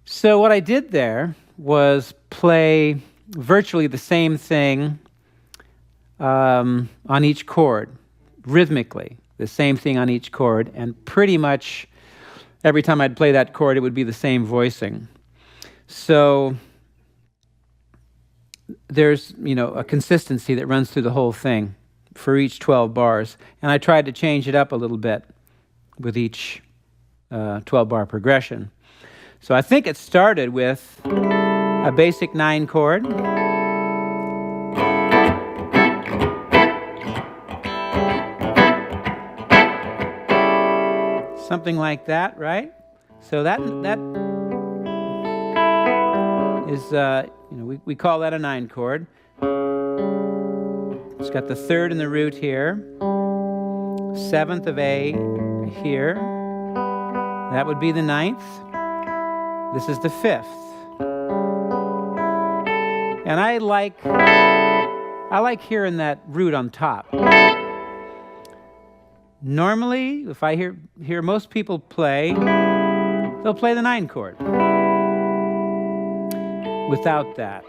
So what I did there was play virtually the same thing on each chord, rhythmically, the same thing on each chord, and pretty much every time I'd play that chord, it would be the same voicing. So there's, a consistency that runs through the whole thing for each 12 bars. And I tried to change it up a little bit with each 12-bar progression. So I think it started with a basic 9 chord. Something like that, right? So that is, we call that a 9 chord. It's got the 3rd in the root here, 7th of A here. That would be the 9th. This is the 5th. And I like hearing that root on top. Normally, if I hear most people play, they'll play the 9 chord without that.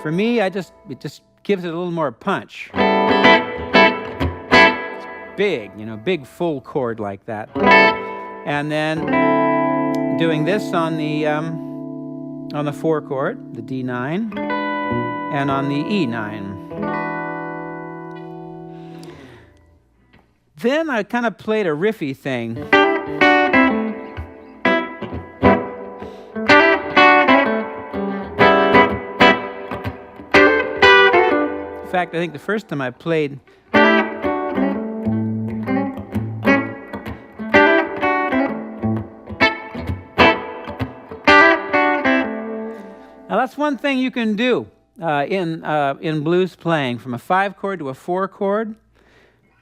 For me, it just gives it a little more punch. It's big, big full chord like that. And then doing this on the 4 chord, the D9, and on the E9. Then I kind of played a riffy thing. In fact, I think the first time I played Now that's one thing you can do in blues playing, from a 5 chord to a 4 chord.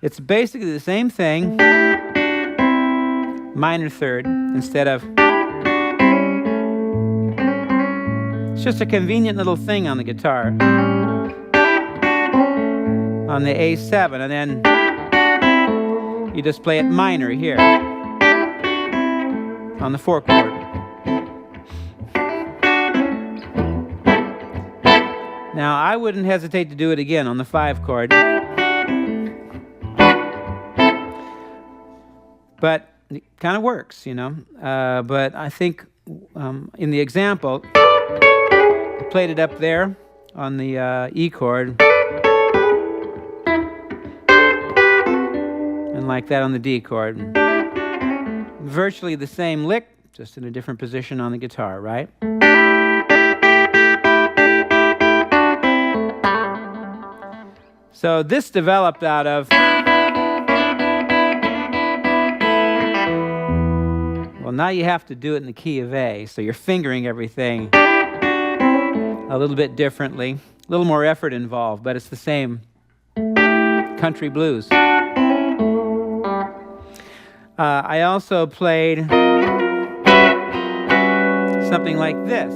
It's basically the same thing, minor third instead of. It's just a convenient little thing on the guitar. On the A7, and then you just play it minor here on the 4 chord. Now, I wouldn't hesitate to do it again on the 5 chord. But it kind of works, But I think in the example, I played it up there on the E chord. And like that on the D chord. Virtually the same lick, just in a different position on the guitar, right? So this developed out of, well, now you have to do it in the key of A, so you're fingering everything a little bit differently, a little more effort involved, but it's the same country blues. I also played something like this.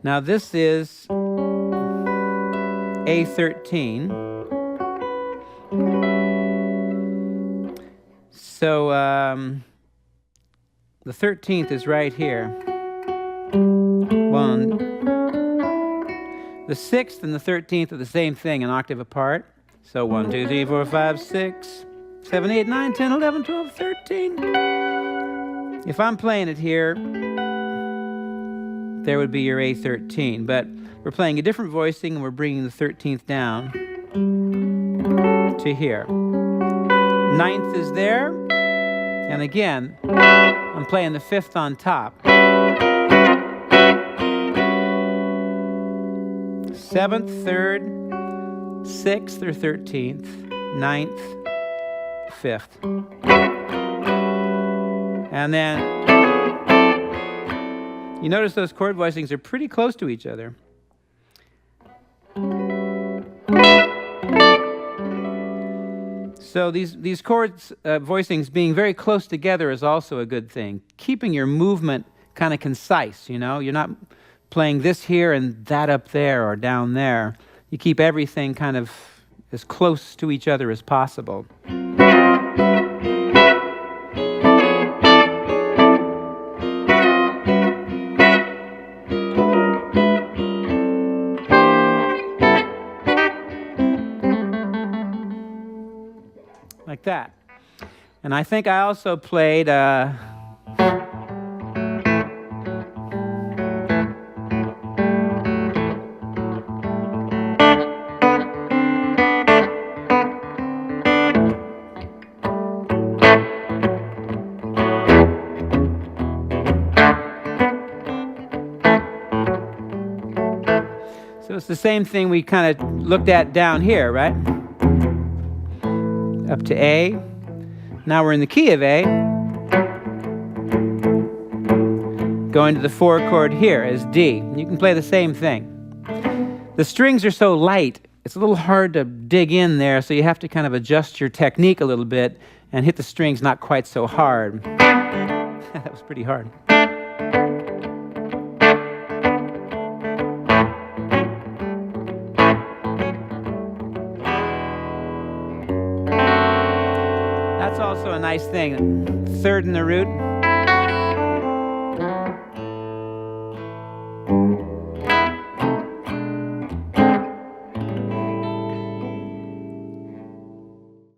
Now this is A13. So the 13th is right here. 1. The 6th and the 13th are the same thing, an octave apart. So 1, 2, 3, 4, 5, 6, 7, 8, 9, 10, 11, 12, 13. If I'm playing it here, there would be your A13, but we're playing a different voicing and we're bringing the 13th down to here. 9th is there, and again, I'm playing the 5th on top. 7th, 3rd, 6th or 13th, 9th, 5th. And then you notice those chord voicings are pretty close to each other. So these chords voicings being very close together is also a good thing. Keeping your movement kind of concise, You're not playing this here and that up there or down there. You keep everything kind of as close to each other as possible. like that. And I think I also played so it's the same thing we kind of looked at down here, right? Up to A. Now we're in the key of A. Going to the 4 chord here as D. You can play the same thing. The strings are so light, it's a little hard to dig in there, so you have to kind of adjust your technique a little bit and hit the strings not quite so hard. That was pretty hard. That's also a nice thing. 3rd in the root.